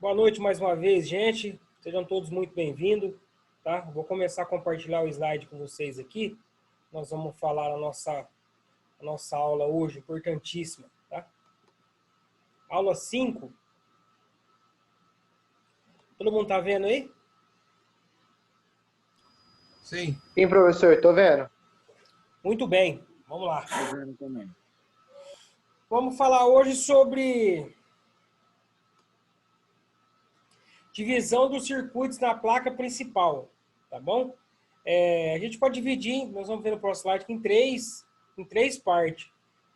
Boa noite mais uma vez, gente. Sejam todos muito bem-vindos, tá? Vou começar a compartilhar o slide com vocês aqui. Nós vamos falar a nossa aula hoje, importantíssima, tá? Aula 5. Todo mundo tá vendo aí? Sim. Sim, professor, tô vendo. Muito bem, vamos lá. Tô vendo também. Vamos falar hoje sobre divisão dos circuitos na placa principal, tá bom? A gente pode dividir, nós vamos ver no próximo slide, em três partes.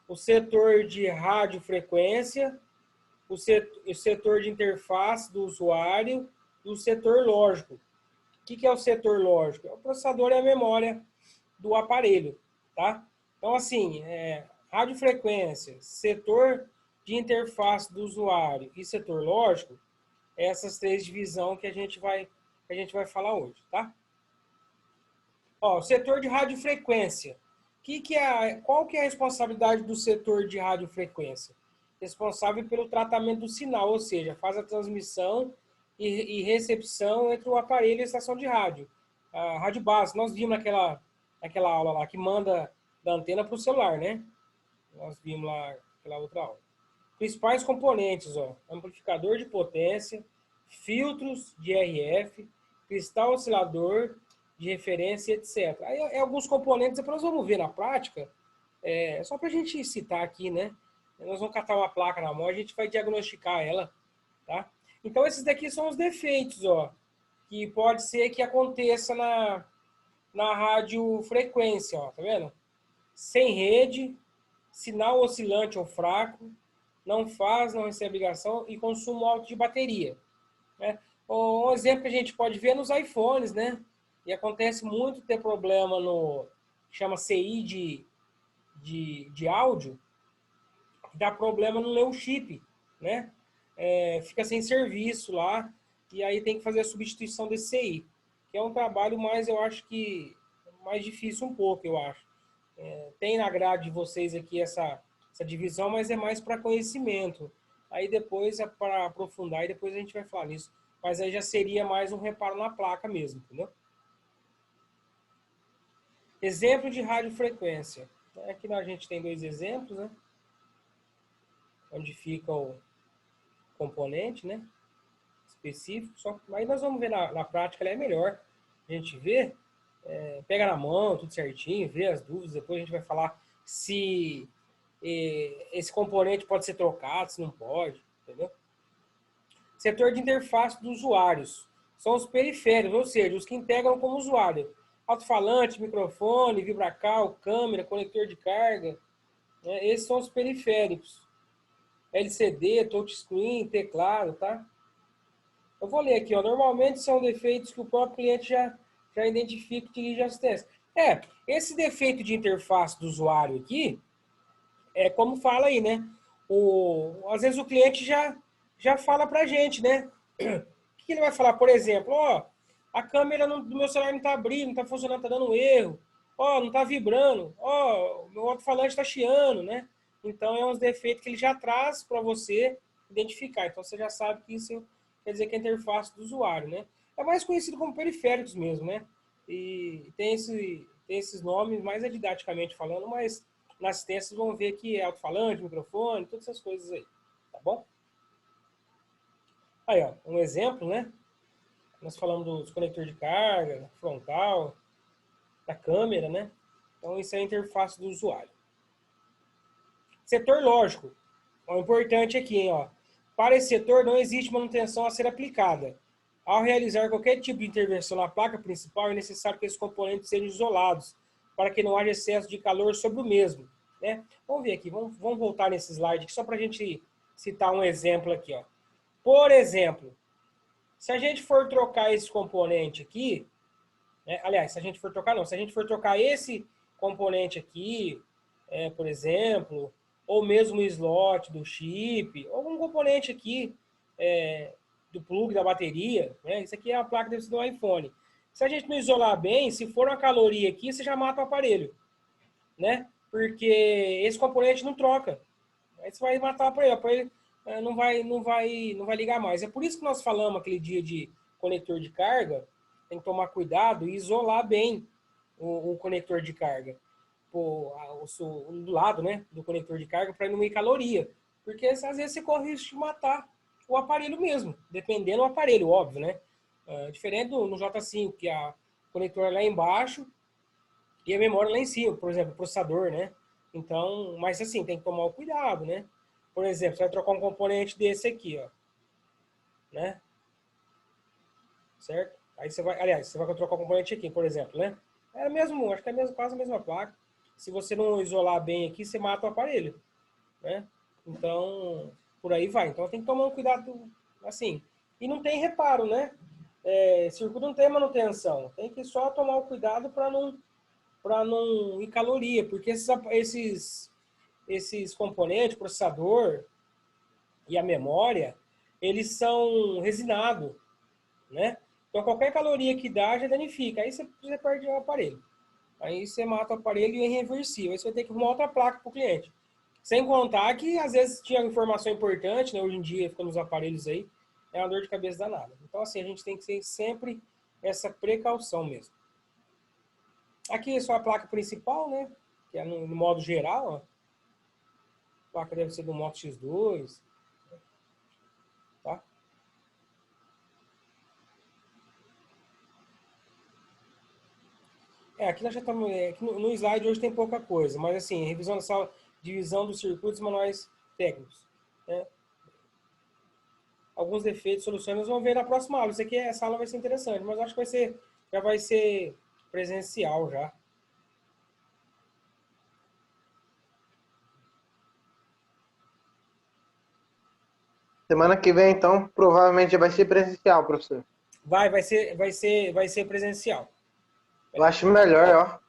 O setor de radiofrequência, o setor de interface do usuário e o setor lógico. O que é o setor lógico? É o processador e a memória do aparelho, tá? Então, assim, radiofrequência, setor de interface do usuário e setor lógico, essas três divisões que a gente vai falar hoje, tá? Ó, o setor de radiofrequência. Qual que é a responsabilidade do setor de radiofrequência? Responsável pelo tratamento do sinal, ou seja, faz a transmissão e recepção entre o aparelho e a estação de rádio. A rádio base, nós vimos naquela aula lá que manda da antena para o celular, né? Nós vimos lá aquela outra aula. Principais componentes, ó, amplificador de potência, filtros de RF, cristal oscilador de referência, etc. Aí alguns componentes, depois nós vamos ver na prática, só para a gente citar aqui, né? Nós vamos catar uma placa na mão, a gente vai diagnosticar ela, tá? Então esses daqui são os defeitos, ó, que pode ser que aconteça na radiofrequência, ó, tá vendo? Sem rede, sinal oscilante ou fraco, não recebe ligação e consumo alto de bateria, né? Um exemplo que a gente pode ver nos iPhones, né? E acontece muito ter problema chama CI de áudio, que dá problema no ler o chip, né? Fica sem serviço lá e aí tem que fazer a substituição desse CI, que é um trabalho mais, eu acho que mais difícil um pouco, eu acho. Tem na grade de vocês aqui essa divisão, mas é mais para conhecimento. Aí depois é para aprofundar e depois a gente vai falar nisso. Mas aí já seria mais um reparo na placa mesmo, entendeu? Exemplo de radiofrequência. Aqui a gente tem dois exemplos, né? Onde fica o componente, né? Específico. Aí nós vamos ver na prática, é melhor a gente ver, pega na mão, tudo certinho, ver as dúvidas. Depois a gente vai falar se esse componente pode ser trocado, se não pode, entendeu? Setor de interface dos usuários. São os periféricos, ou seja, os que integram como usuário. Alto-falante, microfone, vibracal, câmera, conector de carga. Né? Esses são os periféricos. LCD, touchscreen, teclado, tá? Eu vou ler aqui, ó. Normalmente são defeitos que o próprio cliente já identifica e dirige assistência. Esse defeito de interface do usuário aqui, é como fala aí, né? Às vezes o cliente já fala pra gente, né? O que ele vai falar? Por exemplo, ó, a câmera do meu celular não tá abrindo, não tá funcionando, tá dando um erro. Ó, não tá vibrando. Ó, o meu alto-falante tá chiando, né? Então, é uns defeitos que ele já traz para você identificar. Então, você já sabe que isso quer dizer que é a interface do usuário, né? É mais conhecido como periféricos mesmo, né? E tem esses nomes, mais didaticamente falando, mas na assistência vocês vão ver que é alto-falante, microfone, todas essas coisas aí, tá bom? Aí, ó, um exemplo, né? Nós falamos dos conectores de carga, frontal, da câmera, né? Então, isso é a interface do usuário. Setor lógico. O importante aqui, hein, ó. Para esse setor, não existe manutenção a ser aplicada. Ao realizar qualquer tipo de intervenção na placa principal, é necessário que esses componentes sejam isolados, para que não haja excesso de calor sobre o mesmo, né? Vamos ver aqui, vamos voltar nesse slide aqui, só para a gente citar um exemplo aqui, ó. Por exemplo, se a gente for trocar esse componente aqui, né? Aliás, se a gente for trocar, não. Se a gente for trocar esse componente aqui, por exemplo, ou mesmo o slot do chip, ou algum componente aqui do plug da bateria, né? Isso aqui é a placa do iPhone. Se a gente não isolar bem, se for uma caloria aqui, você já mata o aparelho, né? Porque esse componente não troca. Aí você vai matar o aparelho. não vai ligar mais. É por isso que nós falamos aquele dia de conector de carga, tem que tomar cuidado e isolar bem o conector de carga. Do lado, né, do conector de carga para não ir caloria. Porque às vezes você corre o risco de matar o aparelho mesmo, dependendo do aparelho, óbvio, né? Diferente no J5, que o conector é lá embaixo e a memória lá em cima, por exemplo, o processador, né? Então, mas assim, tem que tomar o cuidado, né? Por exemplo, você vai trocar um componente desse aqui, ó, né? Certo? Aí você vai, aliás, você vai trocar um componente aqui, por exemplo, né? É mesmo, acho que é mesmo, quase a mesma placa. Se você não isolar bem aqui, você mata o aparelho, né? Então, por aí vai. Então tem que tomar um cuidado, assim. E não tem reparo, né? Circuito não tem manutenção. Tem que só tomar o cuidado para não ir caloria, porque esses componentes, processador e a memória, eles são resinados, né? Então qualquer caloria que dá já danifica. Aí você perde o aparelho. Aí você mata o aparelho e é irreversível. Aí você vai ter que arrumar outra placa para o cliente. Sem contar que às vezes tinha informação importante, né? Hoje em dia, ficando nos aparelhos aí, é uma dor de cabeça danada. Então, assim, a gente tem que ter sempre essa precaução mesmo. Aqui é só a placa principal, né? Que é no modo geral, ó. A placa deve ser do Moto X2, tá? Aqui nós já estamos. Aqui no slide hoje tem pouca coisa, mas assim, revisão da sala, divisão dos circuitos e manuais técnicos, né? Alguns defeitos, soluções, nós vamos ver na próxima aula. Isso aqui, essa aula vai ser interessante, mas acho que já vai ser presencial já. Semana que vem, então, provavelmente já vai ser presencial, professor. Vai ser presencial. Eu acho melhor, ó.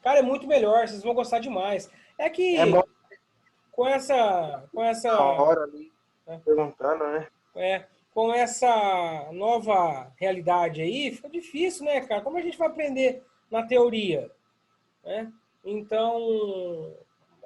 Cara, é muito melhor, vocês vão gostar demais. É É bom que com essa, com na essa, hora ali, né, perguntando, né? com essa nova realidade aí, fica difícil, né, cara? Como a gente vai aprender na teoria, né? Então,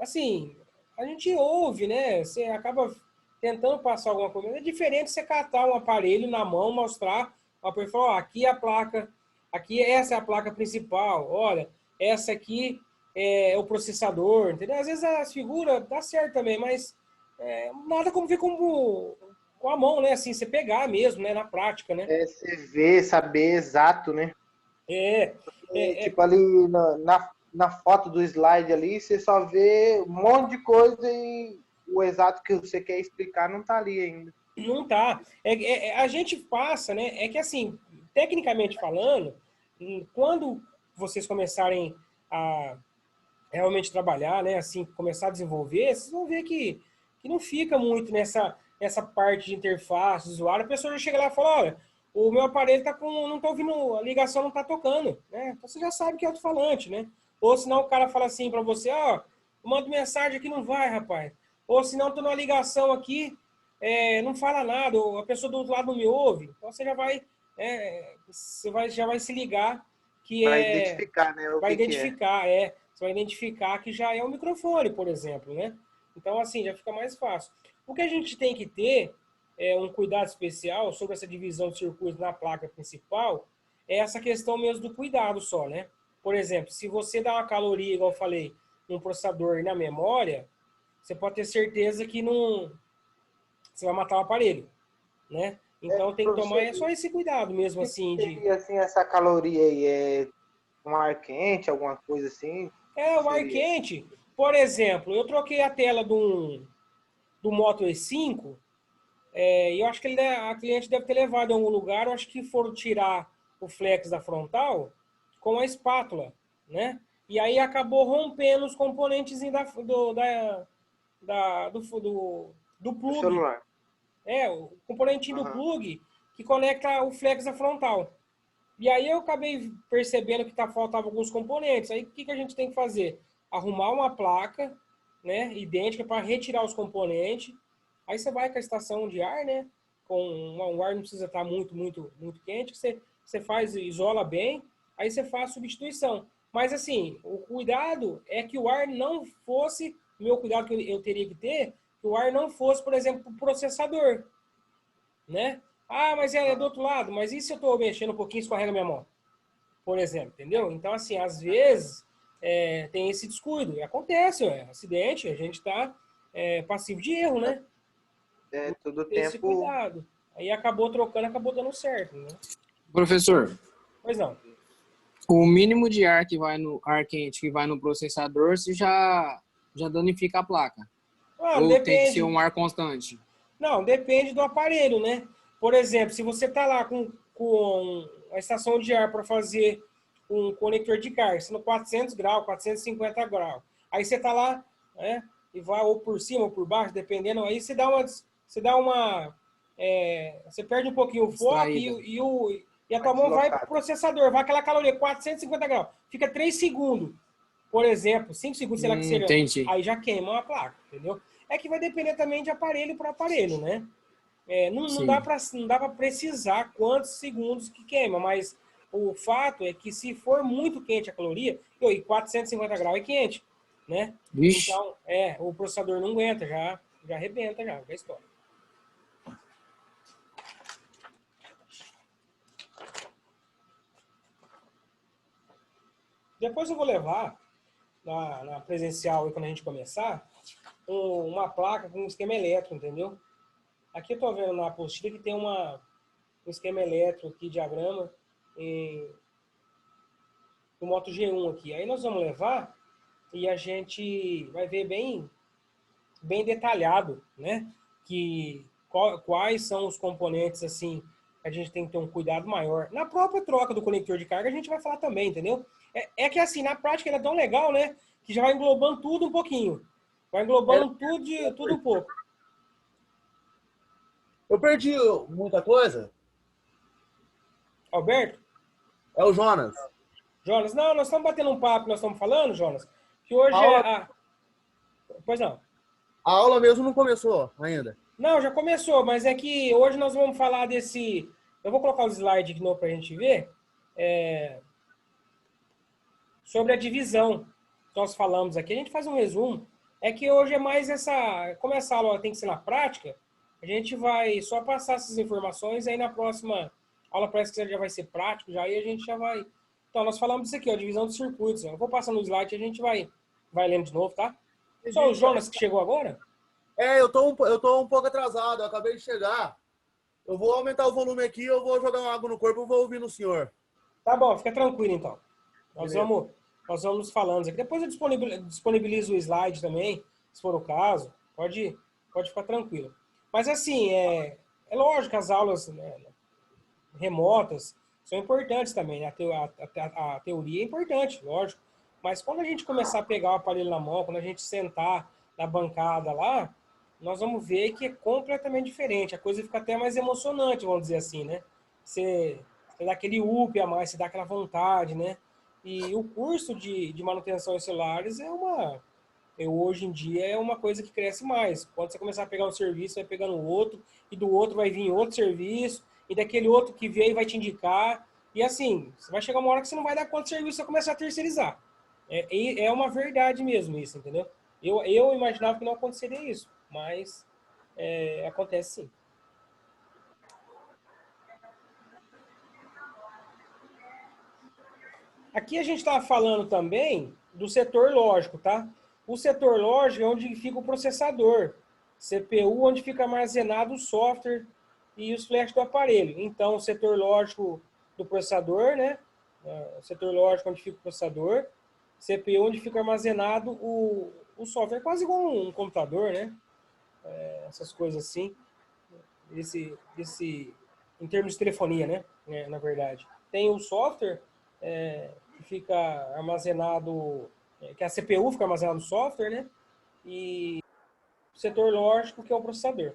assim, a gente ouve, né? Você acaba tentando passar alguma coisa. É diferente você catar um aparelho na mão, mostrar, o aparelho falar, ó, aqui é a placa, aqui essa é a placa principal, olha, essa aqui é o processador, entendeu? Às vezes as figuras dá certo também, mas nada como ver com a mão, né? Assim, você pegar mesmo, né? Na prática, né? É você ver, saber exato, né? É, E, é, tipo, ali na foto do slide ali, você só vê um monte de coisa e o exato que você quer explicar não tá ali ainda. Não tá. A gente passa, né? É que assim, tecnicamente falando, quando vocês começarem a realmente trabalhar, né? Assim, começar a desenvolver, vocês vão ver que não fica muito nessa parte de interface, do usuário. A pessoa já chega lá e fala, olha, o meu aparelho tá com. Não tá ouvindo, a ligação não tá tocando, né? Então você já sabe que é alto-falante, né? Ou senão o cara fala assim para você, ó, manda mensagem aqui, não vai, rapaz. Ou senão tô numa ligação aqui, não fala nada, ou a pessoa do outro lado não me ouve. Então você já vai se ligar que Para identificar, né, o vai que é. identificar, você vai identificar que já é o microfone, por exemplo, né? Então, assim, já fica mais fácil. O que a gente tem que ter um cuidado especial sobre essa divisão de circuitos na placa principal é essa questão mesmo do cuidado só, né? Por exemplo, se você dá uma caloria, igual eu falei, no processador e na memória, você pode ter certeza que não, você vai matar o aparelho, né? Então tem que tomar Professor, só esse cuidado mesmo, o que assim, de... seria assim essa caloria aí? É um ar quente, alguma coisa assim? O que O ar seria? quente, por exemplo, eu troquei a tela do Moto E5, e eu acho que a cliente deve ter levado em algum lugar, eu acho que foram tirar o flex da frontal com a espátula, né? E aí acabou rompendo os componentes do Do plug. celular. O componentinho do Aham. plug que conecta o flex da frontal. E aí eu acabei percebendo que faltava alguns componentes. Aí o que a gente tem que fazer? Arrumar uma placa, né, idêntica para retirar os componentes. Aí você vai com a estação de ar, né? O ar não precisa estar muito, muito, muito quente. Você faz, isola bem, aí você faz a substituição. Mas assim, o cuidado é que o ar não fosse, o meu cuidado que eu teria que ter, que o ar não fosse, por exemplo, para o processador, né? Ah, mas é do outro lado, mas e se eu estou mexendo um pouquinho e escorrega minha mão? Por exemplo, entendeu? Então, assim, às vezes tem esse descuido, e acontece, acidente, a gente está passivo de erro, né? Todo Ter esse tempo. cuidado. Aí acabou trocando, acabou dando certo, né? Professor, Pois não. o mínimo de ar que vai no ar quente que vai no processador, se já danifica a placa. Ah, Ou tem que ser depende. um ar constante? Não, depende do aparelho, né? Por exemplo, se você está lá com a estação de ar para fazer um conector de carga, sendo 400 graus, 450 graus. Aí você está lá, né? E vai ou por cima ou por baixo, dependendo. Aí você perde um pouquinho o foco Distraída. e a tua mão vai para o Deslocado. processador, vai aquela caloria, 450 graus. Fica 3 segundos, por exemplo, 5 segundos, sei lá que seja. Entendi. Aí já queima a placa, entendeu? É que vai depender também de aparelho para aparelho, né? Não dá Sim. para precisar quantos segundos que queima, mas o fato é que se for muito quente a caloria, e 450 graus é quente, né? Vixe. Então, o processador não aguenta, já arrebenta, já estoura. Depois eu vou levar na presencial, quando a gente começar, uma placa com um esquema elétrico, entendeu? Aqui eu tô vendo na apostila que tem um esquema elétrico aqui, diagrama, do Moto G1 aqui. Aí nós vamos levar e a gente vai ver bem detalhado, né? Quais são os componentes, assim, a gente tem que ter um cuidado maior. Na própria troca do conector de carga, a gente vai falar também, entendeu? É que, assim, na prática ele é tão legal, né? Que já vai englobando tudo um pouquinho. Vai englobando tudo um pouco. Eu perdi muita coisa. Alberto? É o Jonas. Jonas? Não, nós estamos batendo um papo, nós estamos falando, Jonas, que hoje Pois não. A aula mesmo não começou ainda. Não, já começou, mas é que hoje nós vamos falar desse... Eu vou colocar os slides de novo para a gente ver. Sobre a divisão que nós falamos aqui. A gente faz um resumo. É que hoje é mais como essa aula tem que ser na prática, a gente vai só passar essas informações, aí na próxima aula parece que já vai ser prático, já aí a gente já vai... Então, nós falamos disso aqui, ó, divisão dos circuitos. Eu vou passando o slide e a gente vai lendo de novo, tá? Só o Jonas que chegou agora? Eu tô um pouco atrasado, eu acabei de chegar. Eu vou aumentar o volume aqui, eu vou jogar uma água no corpo e vou ouvir no senhor. Tá bom, fica tranquilo então. Nós vamos nos falando aqui. Depois eu disponibilizo o slide também, se for o caso. Pode ficar tranquilo. Mas assim, é lógico, as aulas, né, remotas são importantes também, né? A teoria é importante, lógico. Mas quando a gente começar a pegar o aparelho na mão, quando a gente sentar na bancada lá, nós vamos ver que é completamente diferente. A coisa fica até mais emocionante, vamos dizer assim, né? Você dá aquele up a mais, você dá aquela vontade, né? E o curso de manutenção em celulares hoje em dia é uma coisa que cresce mais. Quando você começar a pegar um serviço, vai pegando outro, e do outro vai vir outro serviço, e daquele outro que veio vai te indicar. E assim, você vai chegar uma hora que você não vai dar conta do serviço, você vai começar a terceirizar. É uma verdade mesmo isso, entendeu? Eu imaginava que não aconteceria isso, mas acontece sim. Aqui a gente estava falando também do setor lógico, tá? O setor lógico é onde fica o processador. CPU, onde fica armazenado o software e os flashes do aparelho. Então, o setor lógico do processador, né? O setor lógico onde fica o processador. CPU, onde fica armazenado o software. Quase igual um computador, né? Essas coisas assim. Em termos de telefonia, né? Na verdade. Tem o software... que fica armazenado, que a CPU fica armazenada no software, né? E o setor lógico, que é o processador.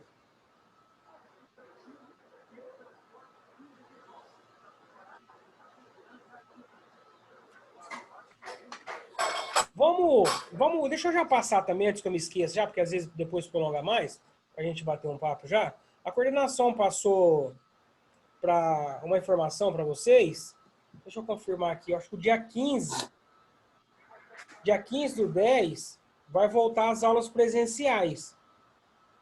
Deixa eu já passar também, antes que eu me esqueça já, porque às vezes depois prolonga mais, a gente bater um papo já. A coordenação passou para uma informação para vocês. Deixa eu confirmar aqui, eu acho que o dia 15 do 10, vai voltar às aulas presenciais.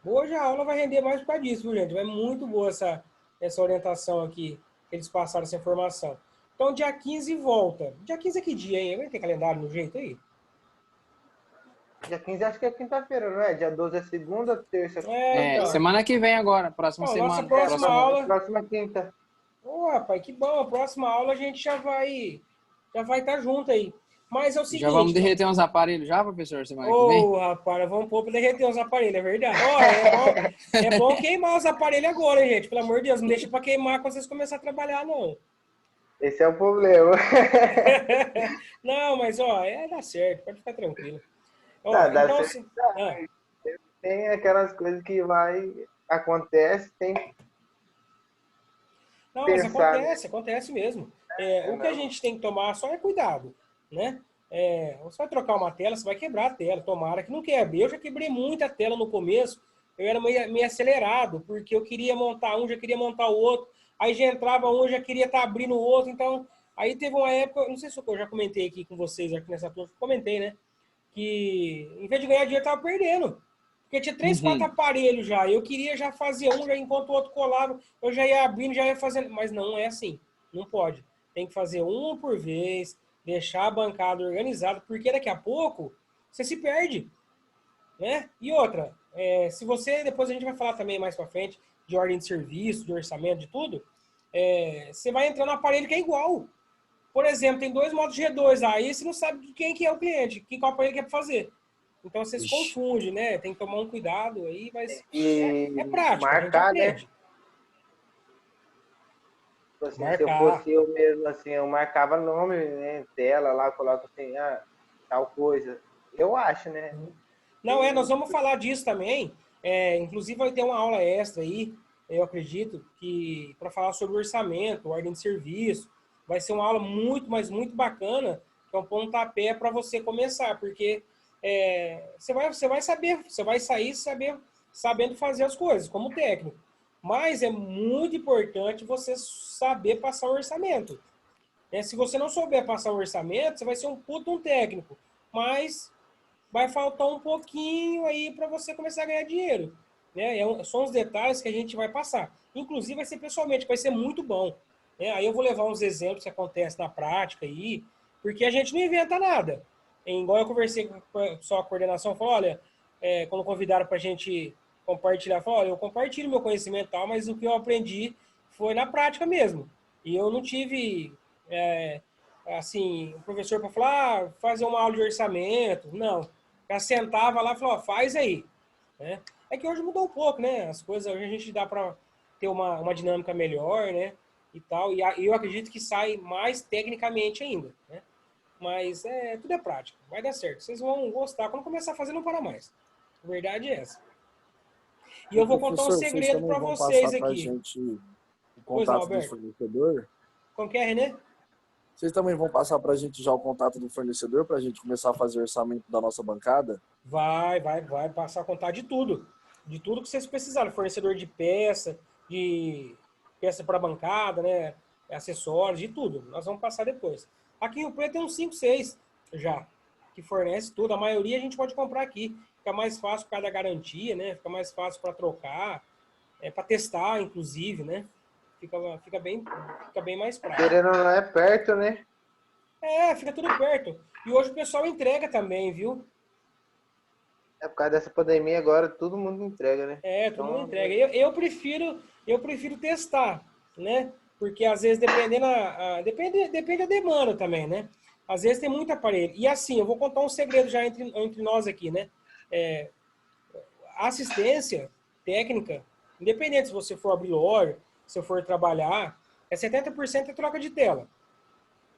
Hoje a aula vai render mais por causa disso, viu, gente? Vai muito boa essa orientação aqui, que eles passaram essa informação. Então, dia 15 volta. Dia 15 é que dia, hein? Vai ter calendário no jeito aí? Dia 15 acho que é quinta-feira, não é? Dia 12 é segunda, terça. Então. Semana que vem agora, próxima Ó, semana. nossa próxima aula. Próxima quinta. Ô, rapaz, que bom. A próxima aula a gente já vai estar junto aí. Mas é o seguinte... Já vamos derreter uns aparelhos já, professor, semana que vem? Ô, rapaz, vamos pôr pra derreter uns aparelhos, é verdade. Ó, é bom queimar os aparelhos agora, hein, gente? Pelo amor de Deus, não deixa pra queimar quando vocês começarem a trabalhar, não. Esse é o problema. Não, mas, ó, dá certo, pode ficar tranquilo. Ó, Tá, dá então, certo. Tem aquelas coisas que acontece, tem que não, mas pensar, acontece mesmo. O que a gente tem que tomar só é cuidado, né? Você vai trocar uma tela, você vai quebrar a tela. Tomara que não quebre. Eu já quebrei muita tela no começo. Eu era meio acelerado, porque eu queria montar um, já queria montar o outro. Aí já entrava um, já queria estar abrindo o outro. Então, aí teve uma época, não sei se eu já comentei aqui com vocês, aqui nessa turma, comentei, né? Que em vez de ganhar dinheiro, eu tava perdendo. Porque tinha 3, 4 aparelhos já. Eu queria já fazer um, já enquanto o outro colava, eu já ia abrindo, já ia fazendo. Mas não é assim. Não pode. Tem que fazer um por vez, deixar a bancada organizada, porque daqui a pouco você se perde, né? E outra, se você, depois a gente vai falar também mais para frente de ordem de serviço, de orçamento, de tudo, você vai entrar no aparelho que é igual. Por exemplo, tem 2 modos G2, aí você não sabe de quem que é o cliente, que qual aparelho que é para fazer. Então você se confunde, né? Tem que tomar um cuidado aí, mas é prático, a gente marcar, né? aprende. Assim, se eu Marcar. fosse eu mesmo, assim, eu marcava nome, né? Tela lá, coloca assim, tal coisa. Eu acho, né? Não, nós vamos falar disso também. Inclusive vai ter uma aula extra aí, eu acredito, que para falar sobre orçamento, ordem de serviço. Vai ser uma aula muito, mas muito bacana, que é um pontapé para você começar, porque você vai saber, você vai sair sabendo fazer as coisas, como técnico. Mas é muito importante você saber passar o orçamento. Se você não souber passar o orçamento, você vai ser um puto um técnico. Mas vai faltar um pouquinho aí para você começar a ganhar dinheiro. Né? São os detalhes que a gente vai passar. Inclusive, vai ser pessoalmente, vai ser muito bom. Aí eu vou levar uns exemplos que acontecem na prática aí, porque a gente não inventa nada. Igual eu conversei com a coordenação, falou, olha, quando convidaram para a gente compartilhar, falou, olha, eu compartilho meu conhecimento e tal, mas o que eu aprendi foi na prática mesmo. E eu não tive, assim, o professor para falar, fazer uma aula de orçamento. Não. Já sentava lá e falava, faz aí. Né? É que hoje mudou um pouco, né? As coisas, hoje a gente dá para ter uma dinâmica melhor, né? E tal. E eu acredito que sai mais tecnicamente ainda, né? Mas tudo é prático, vai dar certo. Vocês vão gostar. Quando começar a fazer, não para mais. A verdade é essa. E eu vou contar um segredo para vocês aqui. Gente o Pois não, contato do Alberto. fornecedor. Como que é, René? Vocês também vão passar para a gente já o contato do fornecedor para a gente começar a fazer o orçamento da nossa bancada? Vai passar a contar de tudo. De tudo que vocês precisarem. Fornecedor de peça para bancada, né? Acessórios, de tudo. Nós vamos passar depois. Aqui em Rio Preto tem uns 5, 6 já, que fornece tudo. A maioria a gente pode comprar aqui. Fica mais fácil por causa da garantia, né? Fica mais fácil para trocar, para testar, inclusive, né? Fica bem mais prático. Querendo ou não é perto, né? Fica tudo perto. E hoje o pessoal entrega também, viu? Por causa dessa pandemia agora, todo mundo entrega, né? Todo mundo entrega. Eu prefiro testar, né? Porque às vezes depende da demanda também, né? Às vezes tem muito aparelho. E assim, eu vou contar um segredo já entre nós aqui, né? A assistência técnica, independente se você for abrir loja, se for trabalhar, 70% é troca de tela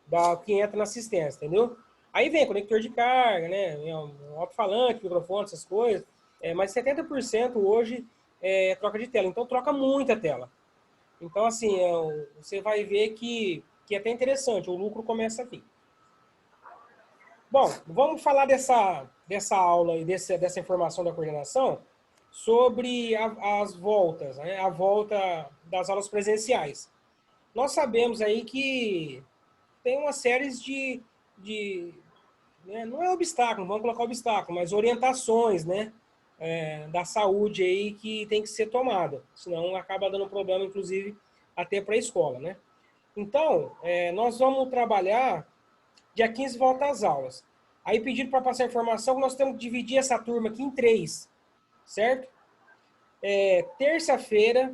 da que entra na assistência, entendeu? Aí vem conector de carga, né? Um alto-falante, microfone, essas coisas. Mas 70% hoje é troca de tela. Então troca muita tela. Então, assim, você vai ver que é até interessante. O lucro começa a vir. Bom, vamos falar dessa aula e dessa informação da coordenação sobre as voltas, né? A volta das aulas presenciais. Nós sabemos aí que tem uma série de né, não é obstáculo, vamos colocar obstáculo, mas orientações, né? da saúde aí que tem que ser tomada, senão acaba dando problema, inclusive, até para a escola, né? Então, nós vamos trabalhar, dia 15 volta às aulas. Aí pediram para passar a informação que nós temos que dividir essa turma aqui em 3, certo? Terça-feira,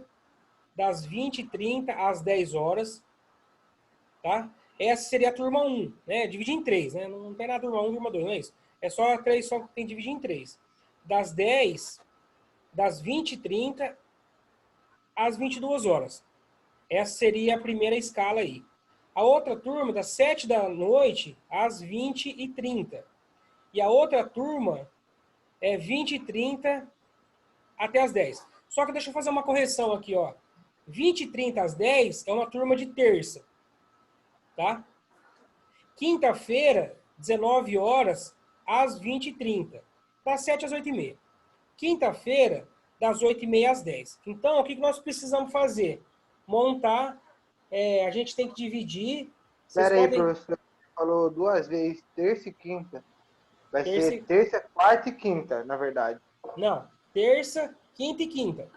das 20h30 às 10 horas, tá? Essa seria a turma 1, né? Dividir em 3, né? Não tem nada turma 1, turma 2, não é isso? É só 3, só que tem que dividir em 3. Das 20h30 às 22 horas. Essa seria a primeira escala aí. A outra turma, das 7 da noite às 20h30. E a outra turma é 20h30 até as 10. Só que deixa eu fazer uma correção aqui, ó. 20h30 às 10 é uma turma de terça. Tá? Quinta-feira, 19 horas às 20h30. Das 7 às 8h30. Quinta-feira, das 8h30 às 10. Então, o que nós precisamos fazer? Montar, a gente tem que dividir. Espera aí, professor. Falou 2 vezes, terça e quinta. Vai ser terça, quarta e quinta, na verdade. Não, terça, quinta e quinta.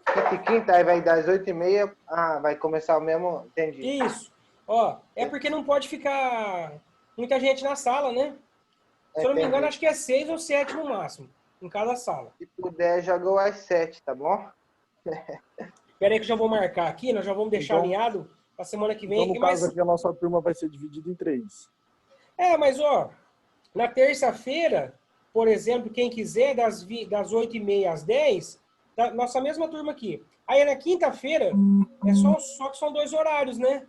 Quinta e quinta, aí vai dar às 8h30. Ah, vai começar o mesmo. Entendi. Isso. Ó, porque não pode ficar muita gente na sala, né? Se eu não me engano, acho que é 6 ou 7 no máximo, em cada sala. Se puder, jogou às 7, tá bom? Espera aí que eu já vou marcar aqui, nós já vamos deixar alinhado para semana que vem. Então, no caso aqui, a nossa turma vai ser dividida em 3. Mas, ó, na terça-feira, por exemplo, quem quiser, das 8h30 às 10, nossa mesma turma aqui. Aí, na quinta-feira, só que são 2 horários, né?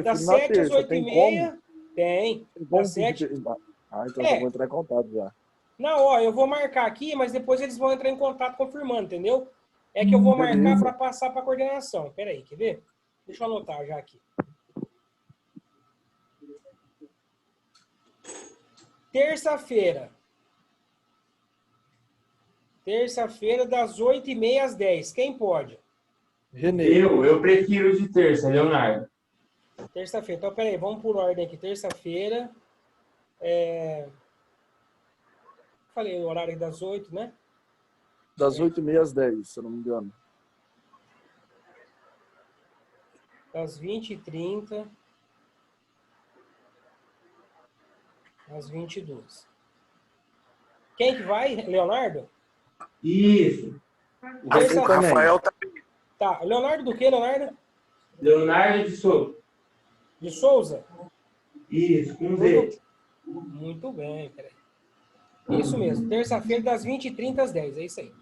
Das 7 às 8h30. Tem. Das 7. Ah, então eu vou entrar em contato já. Não, ó, eu vou marcar aqui, mas depois eles vão entrar em contato confirmando, entendeu? É que eu vou marcar para passar para a coordenação. Pera aí, quer ver? Deixa eu anotar já aqui. Terça-feira. Terça-feira, das 8h30 às 10. Quem pode? Renê. Eu prefiro de terça, Leonardo. Terça-feira. Então, peraí, vamos por ordem aqui. Terça-feira. Falei o horário das 8, né? Das 8h30 às 10, se eu não me engano. Das 20h30 às 22. Quem que vai? Leonardo? Isso. O Rafael também. Tá. Leonardo do quê, Leonardo? Leonardo de Souza. De Souza? Isso, com Z. Muito bem, peraí. Isso mesmo. Terça-feira, das 20h30 às 10. É isso aí.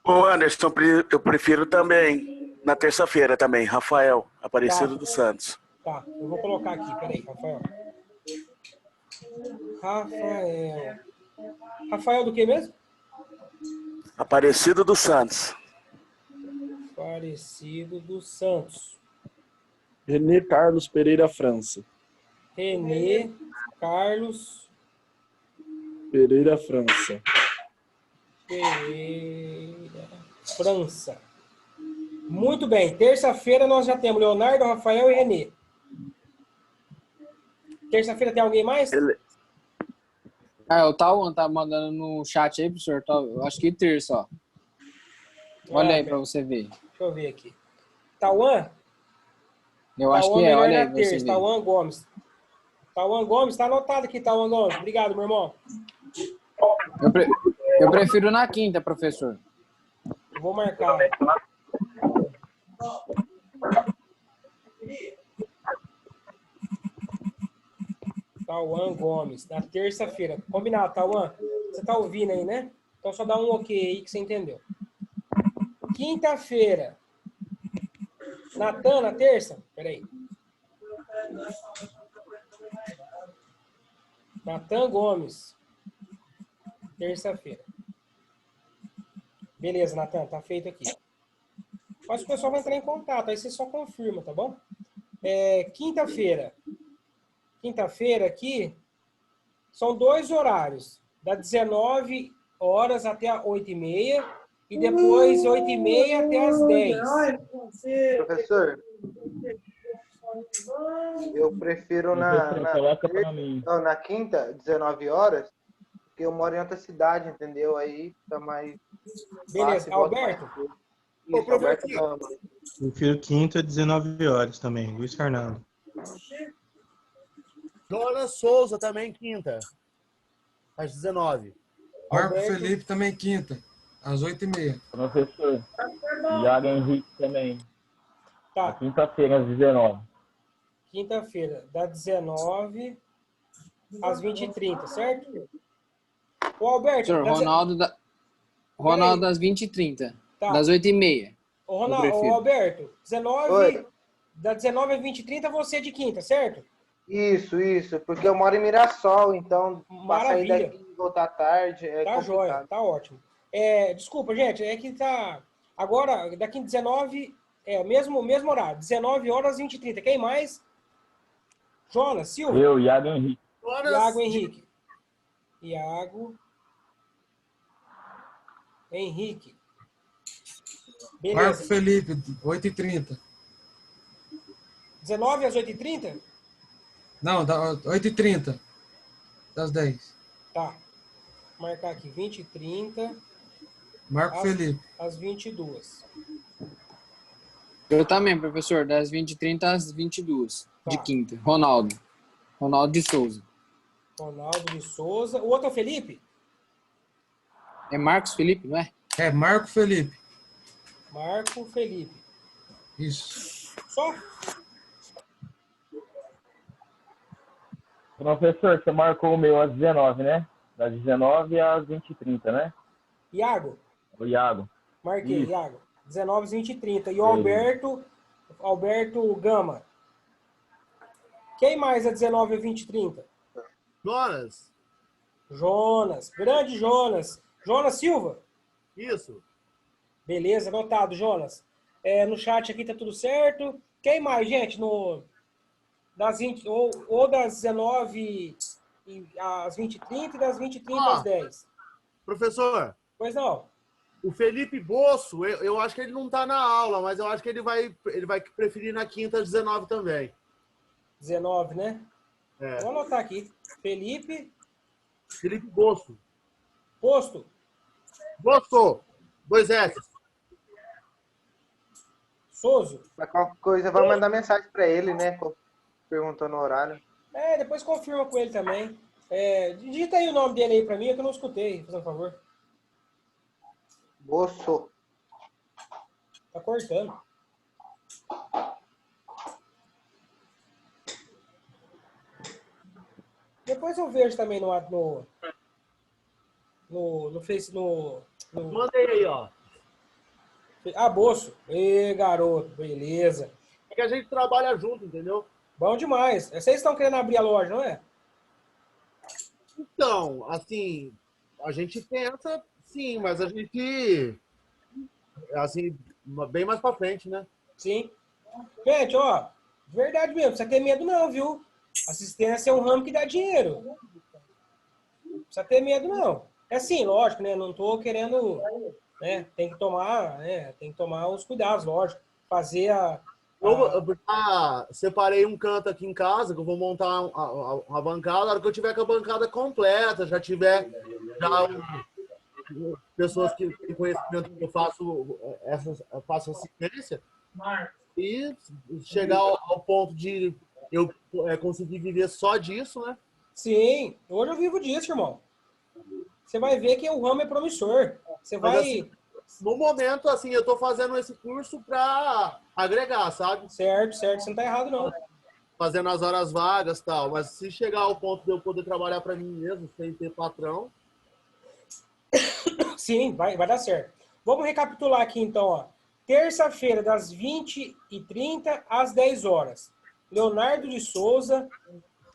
Ô Anderson, eu prefiro também, na terça-feira também, Rafael, Aparecido dos Santos. Tá, eu vou colocar aqui, peraí, Rafael. Rafael do que mesmo? Aparecido dos Santos. Aparecido dos Santos. Renê Carlos Pereira França. Renê Carlos Pereira França. Pereira França. Muito bem. Terça-feira nós já temos Leonardo, Rafael e Renê. Terça-feira tem alguém mais? O Tauan tá mandando no chat aí, professor. Eu acho que terça, ó. Olha aí pra você ver. Deixa eu ver aqui. Tauan? Eu acho que é, olha aí pra você ver. Tauan Gomes. Tauan Gomes, tá anotado aqui, Tauan Gomes. Obrigado, meu irmão. Eu prefiro na quinta, professor. Eu vou marcar. Tauan Gomes, na terça-feira. Combinado, Tauan? Você tá ouvindo aí, né? Então só dá um ok aí que você entendeu. Quinta-feira. Natan, na terça? Peraí. Natan Gomes. Terça-feira. Beleza, Natan, tá feito aqui. Mas o pessoal vai entrar em contato, aí você só confirma, tá bom? Quinta-feira. Quinta-feira aqui são 2 horários. Das 19 horas até as 8h30 e depois 8h30 até as 10. Professor, eu prefiro na quinta, 19 horas, Porque eu moro em outra cidade, entendeu? Aí tá mais Beleza. fácil. volto mais Alberto? cedo. Ô, Isso, Alberto professor. Gama. Prefiro quinta, 19 horas também. Luiz Fernando. Jonas Souza também quinta. Às 19. Marco Alberto. Felipe também quinta, às 8h30. Professor, Iago Henrique também. Na Tá. quinta-feira, às 19. Quinta-feira, da 19 às 20h30, certo? Ô, Alberto, Senhor, Ronaldo das 20h30. Tá. Das 8h30. Ô, eu prefiro. Alberto, 19, Oi. da 19 às 20h30 você é de quinta, certo? Isso, porque eu moro em Mirassol, então pra sair Maravilha. daqui e voltar tarde é Tá complicado. jóia, tá ótimo. Desculpa, gente, é que tá... Agora, daqui em 19, mesmo horário, 19 horas às 20h30. Quem mais? Jonas, Silva, Eu, Iago Henrique. Iago Henrique. Iago Henrique. Marco Beleza. Felipe, 8h30. 19 às 8h30? Não, 8h30. Das 10. Tá. Vou marcar aqui, 20h30 Marco Felipe. às 22h. Eu também, professor. Das 20h30 às 22h. De Tá. quinta. Ronaldo de Souza. Ronaldo de Souza. O outro é o Felipe? É Marcos Felipe, não é? É, Marco Felipe. Marco Felipe. Isso. Só? Professor, você marcou o meu às 19, né? Das 19 às 20h30, né? Iago? O Iago. Marquei, Isso. Iago. 19 às 20h30. E o Alberto Gama. Quem mais é 19 às 20h30? Jonas. Jonas. Grande Jonas. Jonas Silva? Isso. Beleza, anotado, Jonas. No chat aqui tá tudo certo. Quem mais, gente? Das 20, ou das 19 às 20h30 e das 20h30 às 10. Professor, Pois não. o Felipe Bosso, eu acho que ele não tá na aula, mas eu acho que ele vai preferir na quinta às 19 também. 19, né? É. Vou anotar aqui. Felipe Bosso. Posto. Bosso. 2 S. Souza. Mas qualquer coisa, vai mandar mensagem pra ele, né? Perguntando o horário. Depois confirma com ele também. Digita aí o nome dele aí pra mim, que eu não escutei, por favor. Boço. Tá cortando. Depois eu vejo também no Face, Mandei aí, ó. Boço. Garoto, beleza. É que a gente trabalha junto, entendeu? Bom demais. Vocês estão querendo abrir a loja, não é? Então, assim, a gente pensa, sim, mas a gente, assim, bem mais pra frente, né? Sim. Gente, ó, verdade mesmo, não precisa ter medo não, viu? Assistência é um ramo que dá dinheiro. Não precisa ter medo não. É assim, lógico, né? Não tô querendo, né? Tem que tomar os cuidados, lógico. Fazer Eu separei um canto aqui em casa, que eu vou montar uma bancada. Na hora que eu tiver com a bancada completa, já tiver pessoas que têm conhecimento que eu faço assistência, e chegar ao ponto de eu conseguir viver só disso, né? Sim, hoje eu vivo disso, irmão. Você vai ver que o ramo é promissor. Você Mas, vai... assim, no momento, assim, eu tô fazendo esse curso para agregar, sabe? Certo, você não tá errado, não. Fazendo as horas vagas e tal. Mas se chegar ao ponto de eu poder trabalhar para mim mesmo, sem ter patrão... Sim, vai dar certo. Vamos recapitular aqui, então, ó. Terça-feira, das 20h30 às 10 horas. Leonardo de Souza,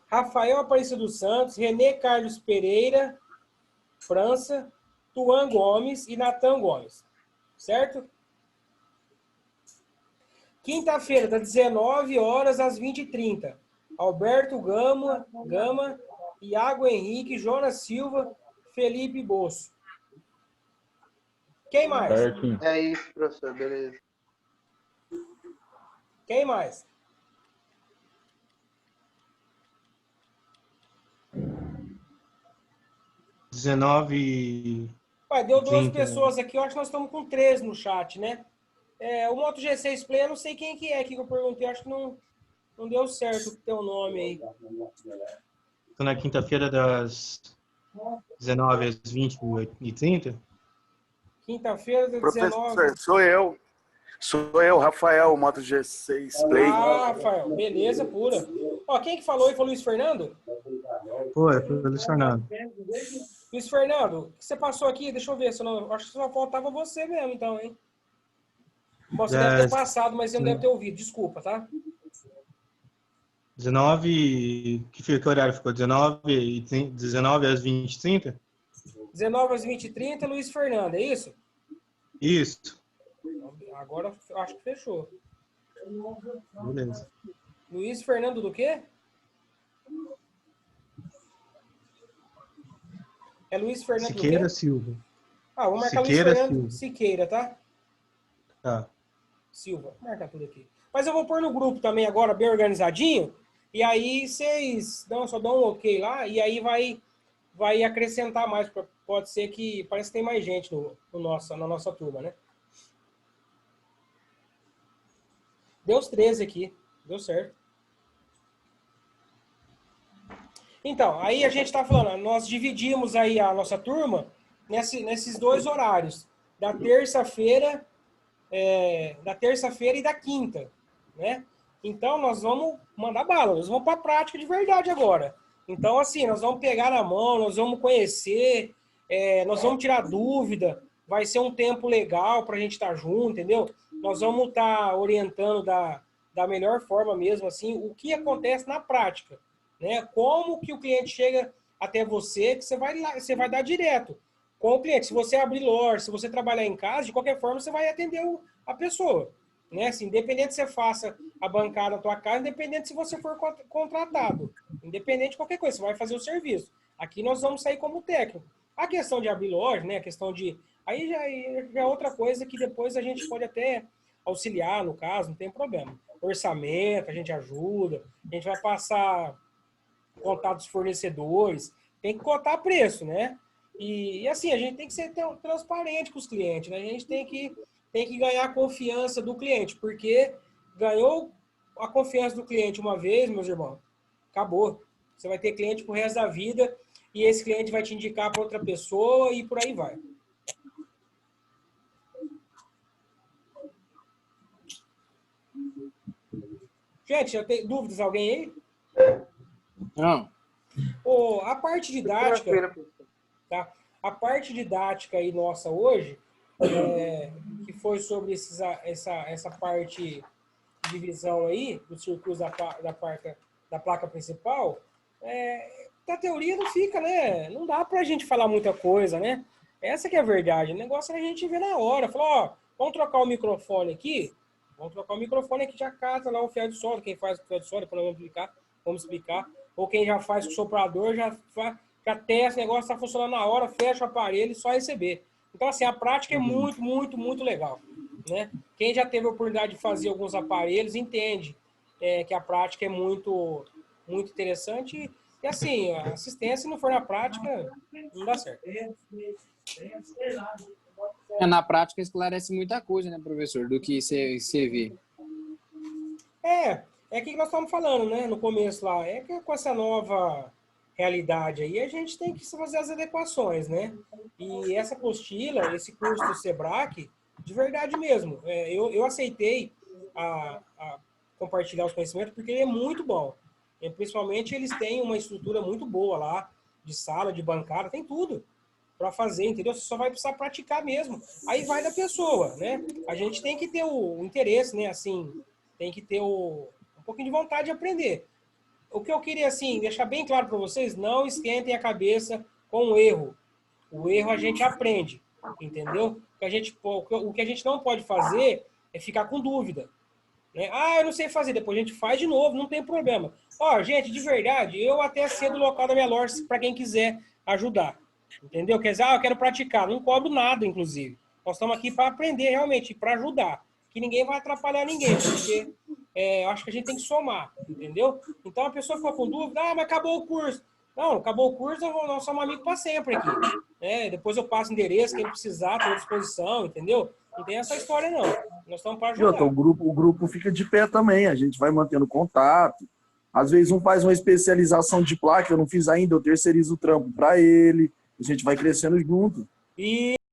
Rafael Aparecido dos Santos, René Carlos Pereira, França, Tuan Gomes e Natan Gomes. Certo? Quinta-feira, das 19 horas às 20h30. Alberto Gama, Iago Henrique, Jonas Silva, Felipe Bosso. Quem mais? Certinho. É isso, professor, beleza. Quem mais? 19. Ué, deu 12 30, pessoas aqui, eu acho que nós estamos com 13 no chat, né? O Moto G6 Play, eu não sei quem que é aqui que eu perguntei, acho que não deu certo o teu nome aí. Tô na quinta-feira das 19 às 20h30. Quinta-feira, das 19. Professor, sou eu. Sou eu, Rafael, Moto G6 Play. Ah, Rafael, beleza pura. Ó, quem que falou aí foi o Luiz Fernando? Foi o Luiz Fernando. Luiz Fernando, o que você passou aqui? Deixa eu ver, acho que só faltava você mesmo, então, hein? Você deve ter passado, mas você não deve ter ouvido, desculpa, tá? 19, que horário ficou? 19 às 20h30? 19 às 20h30, Luiz Fernando, é isso? Isso. Agora acho que fechou. Beleza. Luiz Fernando do quê? É Luiz Fernando Siqueira do quê? Silva. Ah, vou marcar Siqueira Luiz Fernando Silva. Siqueira, tá? Tá. Silva, vou marcar tudo aqui. Mas eu vou pôr no grupo também agora, bem organizadinho, e aí vocês só dão um ok lá, e aí vai acrescentar mais. Pode ser que, parece que tem mais gente na nossa turma, né? Deu os 13 aqui, deu certo. Então, aí a gente está falando, nós dividimos aí a nossa turma nesses dois horários, da terça-feira e da quinta, né? Então, nós vamos mandar bala, nós vamos para a prática de verdade agora. Então, assim, nós vamos pegar na mão, nós vamos conhecer, nós vamos tirar dúvida, vai ser um tempo legal para a gente estar junto, entendeu? Nós vamos estar orientando da melhor forma mesmo, assim, o que acontece na prática, né? Como que o cliente chega até você, que você vai dar direto com o cliente. Se você abrir loja, se você trabalhar em casa, de qualquer forma, você vai atender a pessoa, né? Assim, independente se você faça a bancada na tua casa, independente se você for contratado, independente de qualquer coisa, você vai fazer o serviço. Aqui nós vamos sair como técnico. A questão de abrir loja, né? A questão de... Aí já é outra coisa que depois a gente pode até auxiliar, no caso, não tem problema. Orçamento, a gente ajuda, a gente vai passar contato dos fornecedores, tem que cotar preço, né? E assim, a gente tem que ser transparente com os clientes, né? A gente tem que ganhar a confiança do cliente, porque ganhou a confiança do cliente uma vez, meus irmãos, acabou. Você vai ter cliente pro resto da vida e esse cliente vai te indicar para outra pessoa e por aí vai. Gente, já tem dúvidas alguém aí? Não. A parte didática, tá? A parte didática aí nossa hoje, que foi sobre essa parte de divisão aí, dos circuitos da placa principal, da teoria não fica, né? Não dá pra gente falar muita coisa, né? Essa que é a verdade. O negócio é a gente ver na hora. Falar, ó, vamos trocar o microfone aqui? Vamos trocar o microfone aqui, já cata lá o ferro de solda. Quem faz o ferro de solda, depois nós vamos explicar. Ou quem já faz com o soprador, já testa, o negócio está funcionando na hora, fecha o aparelho e só receber. Então, assim, a prática é muito, muito, muito legal, né? Quem já teve a oportunidade de fazer alguns aparelhos entende que a prática é muito, muito interessante. E, assim, a assistência, se não for na prática, não dá certo. Na prática esclarece muita coisa, né, professor, do que você vê. É que nós estamos falando, né, no começo lá, que com essa nova realidade aí, a gente tem que fazer as adequações, né? E essa apostila, esse curso do Sebrae, de verdade mesmo, eu aceitei a compartilhar os conhecimentos porque ele é muito bom. E, principalmente, eles têm uma estrutura muito boa lá, de sala, de bancada, tem tudo para fazer, entendeu? Você só vai precisar praticar mesmo. Aí vai da pessoa, né? A gente tem que ter o interesse, né? Assim, tem que ter um pouquinho de vontade de aprender. O que eu queria, assim, deixar bem claro para vocês, não esquentem a cabeça com o erro. O erro a gente aprende, entendeu? O que a gente não pode fazer é ficar com dúvida. Né? Eu não sei fazer, depois a gente faz de novo, não tem problema. Gente, de verdade, eu até cedo o local da minha loja para quem quiser ajudar. Entendeu? Quer dizer, eu quero praticar, não cobro nada, inclusive. Nós estamos aqui para aprender, realmente, para ajudar. Que ninguém vai atrapalhar ninguém, porque eu acho que a gente tem que somar, entendeu? Então a pessoa ficou com dúvida, mas acabou o curso. Não, acabou o curso, nós somos amigos para sempre aqui. Depois eu passo endereço, quem precisar, estou à disposição, entendeu? Não tem essa história, não. Nós estamos para E outra, ajudar. o grupo fica de pé também, a gente vai mantendo contato. Às vezes um faz uma especialização de placa, eu não fiz ainda, eu terceirizo o trampo para ele, a gente vai crescendo junto. E